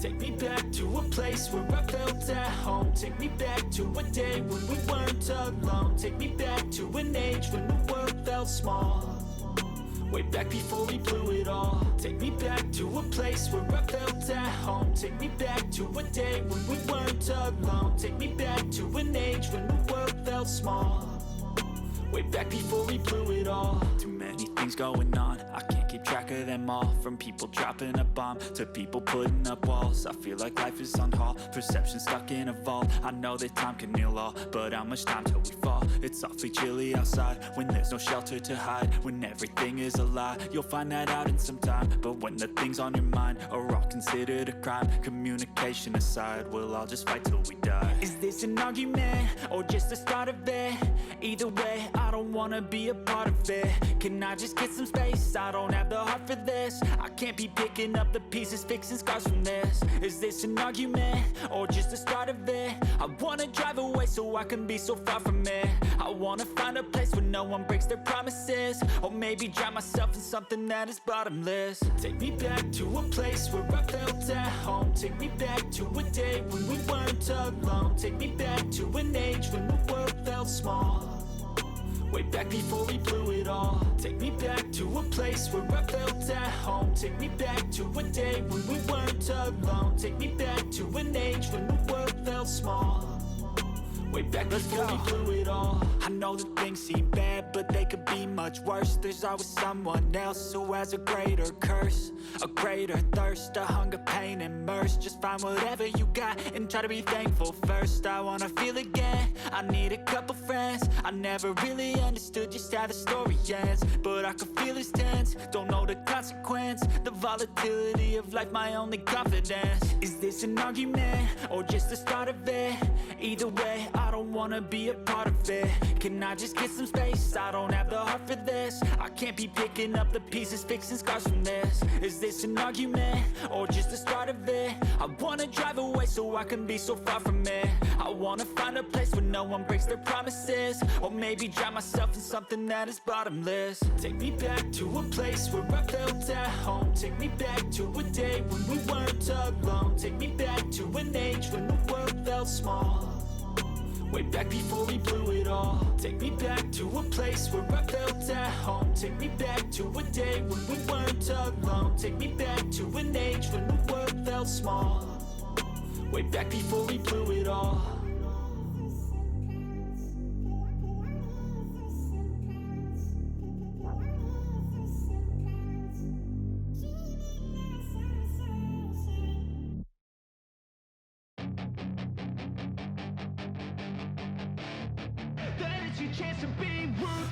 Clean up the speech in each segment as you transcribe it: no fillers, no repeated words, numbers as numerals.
Take me back to a place where I felt at home. Take me back to a day when we weren't alone. Take me back to an age when the world felt small. Way back before we blew it all. Take me back to a place where I felt at home. Take me back to a day when we weren't alone. Take me back to an age when the world felt small. Way back before we blew it all. Too many things going on, I can't keep track of them all. From people dropping a bomb to people putting up walls. I feel like life is on hold, perception stuck in a vault. I know that time can heal all, but how much time till we fall? It's awfully chilly outside when there's no shelter to hide. When everything is a lie, you'll find that out in some time. But when the things on your mind are all considered a crime, communication aside, we'll all just fight till we die. Is this an argument or just the start of it? Either way, I don't wanna be a part of it. Can I just get some space? I don't have the heart for this. I can't be picking up the pieces, fixing scars from this. Is this an argument or just the start of it? I wanna drive away so I can be so far from it. I wanna find a place where no one breaks their promises. Or maybe drown myself in something that is bottomless. Take me back to a place where I felt at home. Take me back to a day when we weren't alone. Take me back to an age when the world felt small. Way back before we blew it all. Take me back to a place where I felt at home. Take me back to a day when we weren't alone. Take me back to an age when the world felt small. Way back before we blew it all. I know that things seem bad, but they could be much worse. There's always someone else who has a greater curse, a greater thirst, a hunger, pain, and mercy. Just find whatever you got and try to be thankful first. I wanna feel again, I need a couple friends. I never really understood just how the story ends, but I can feel it's tense, don't know the consequence. The volatility of life, my only confidence. Is this an argument or just the start of it? Either way, I don't wanna be a part of it. Can I just get some space? I don't have the heart for this. I can't be picking up the pieces, fixing scars from this. Is this an argument or just the start of it? I wanna drive away so I can be so far from it. I wanna find a place where no one breaks their promises. Or maybe drown myself in something that is bottomless. Take me back to a place where I felt at home. Take me back to a day when we weren't alone. Take me back to an age when the world felt small. Way back before we blew it all. Take me back to a place where I felt at home. Take me back to a day when we weren't alone. Take me back to an age when the world felt small. Way back before we blew it all.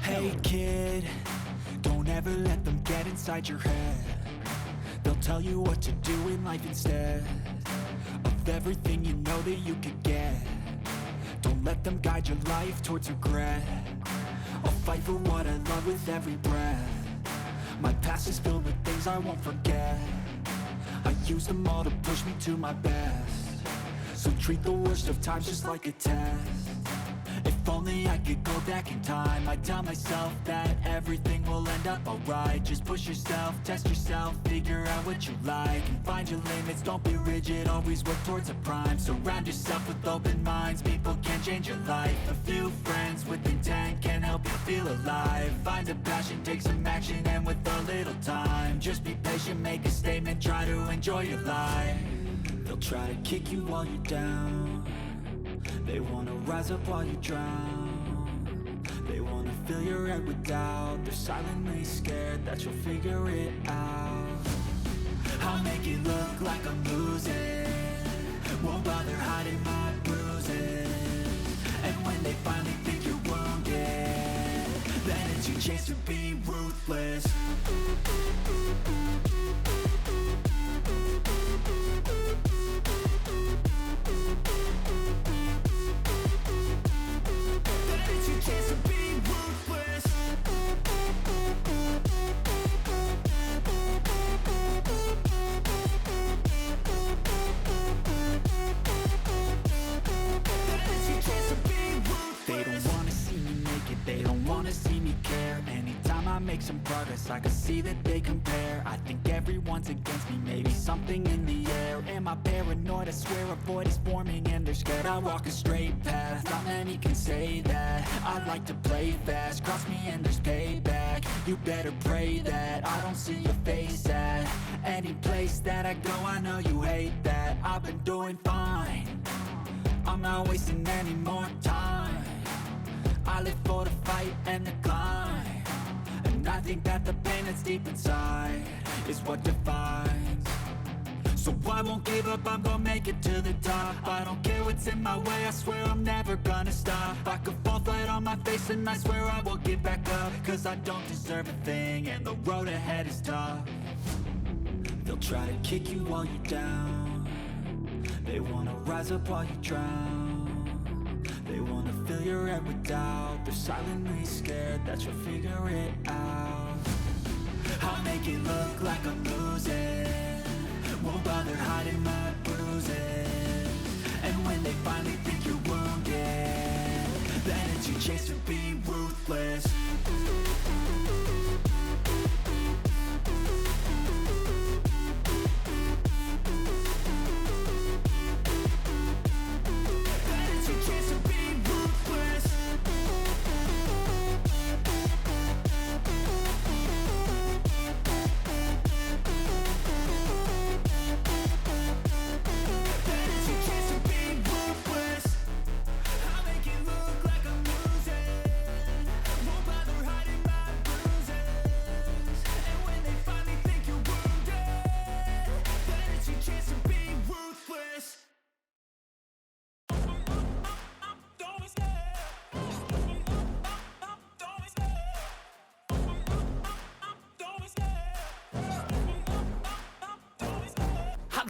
Hey kid, don't ever let them get inside your head. They'll tell you what to do in life instead of everything you know that you could get. Don't let them guide your life towards regret. I'll fight for what I love with every breath. My past is filled with things I won't forget. I use them all to push me to my best. So treat the worst of times just like a test. If only I could go back in time, I'd tell myself that everything will end up alright. Just push yourself, test yourself, figure out what you like, and find your limits, don't be rigid, always work towards a prime. Surround yourself with open minds, people can change your life. A few friends with intent can help you feel alive. Find a passion, take some action, and with a little time, just be patient, make a statement, try to enjoy your life. They'll try to kick you while you're down. They wanna rise up while you drown. They wanna fill your head with doubt. They're silently scared that you'll figure it out. I'll make it look like I'm losing, won't bother hiding my bruises. And when they finally think you're wounded, then it's your chance to be ruthless. They don't wanna see me make it, they don't wanna see me care. Anytime make some progress, I can see that they compare. I think everyone's against me, maybe something in the air. Am I paranoid? I swear a void is forming and they're scared. I walk a straight path, not many can say that. I like to play fast, cross me and there's payback. You better pray that I don't see your face at any place that I go. I know you hate that. I've been doing fine, I'm not wasting any more time. I live for the fight and the climb, and I think that the pain that's deep inside is what defines. So I won't give up, I'm gonna make it to the top. I don't care what's in my way, I swear I'm never gonna stop. I could fall flat on my face and I swear I will get back up, cause I don't deserve a thing and the road ahead is tough. They'll try to kick you while you're down, they wanna rise up while you drown. They wanna fill your head with doubt, they're silently scared that you'll figure it out. I'll make it look like I'm losing, won't bother hiding my bruises. And when they finally think you're wounded, then it's your chance to be ruthless.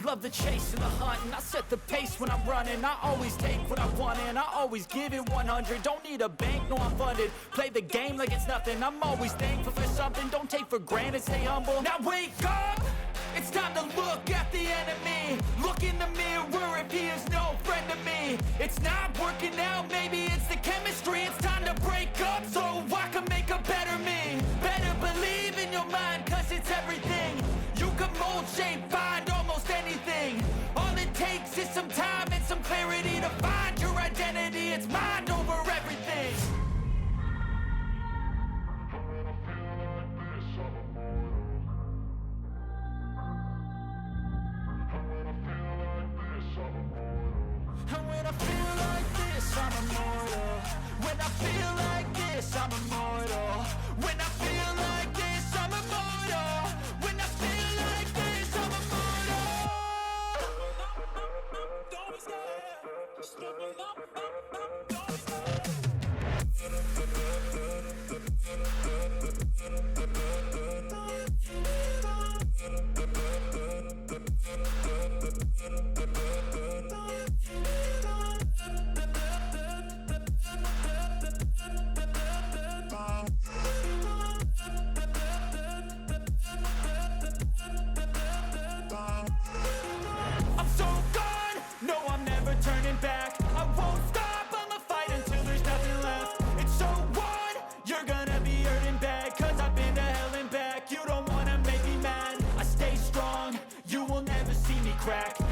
Love the chase and the hunt, and I set the pace when I'm running. I always take what I want and I always give it 100. Don't need a bank, no I'm funded. Play the game like it's nothing, I'm always thankful for something. Don't take for granted, stay humble. Now wake up, it's time to look at the enemy. Look in the mirror if he is no friend to me. It's not working out, maybe it's the chemistry. It's time to break up so I can make a better me. Better believe in your mind, cause it's everything. You can mold, shape, find almost anything. All it takes is some time and some clarity to find your identity. It's mind over everything. And when I feel like this, I'm immortal. When I feel like this, I'm immortal. When I feel like this, I'm immortal. When I feel like this, I'm immortal. Don't be scared. Just let me know. Don't be scared.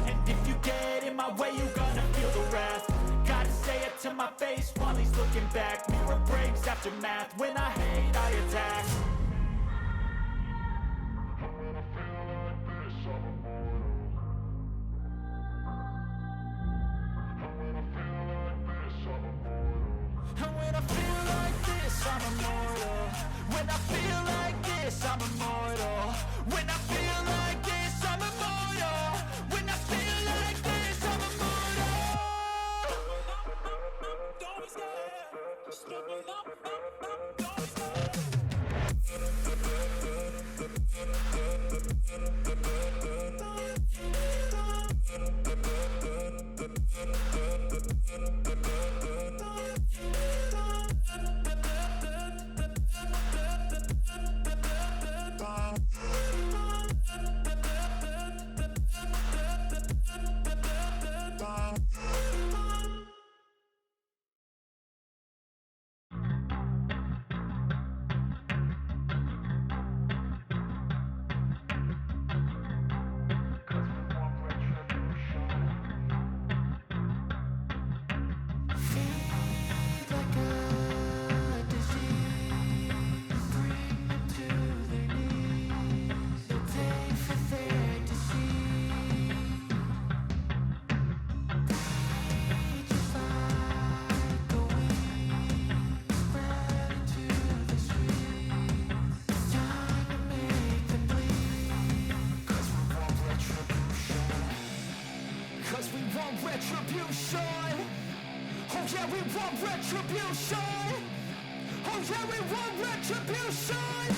And if you get in my way, you're gonna feel the wrath. Gotta say it to my face while he's looking back. Mirror breaks after math. When I hate, I attack. And when I feel like this, I'm immortal. When I feel like this, I'm immortal. When I feel like this, I'm immortal. When I feel like this, I'm immortal. Don't be scared. Just let me know. Don't be scared. yeah, we want retribution. Oh yeah, we want retribution.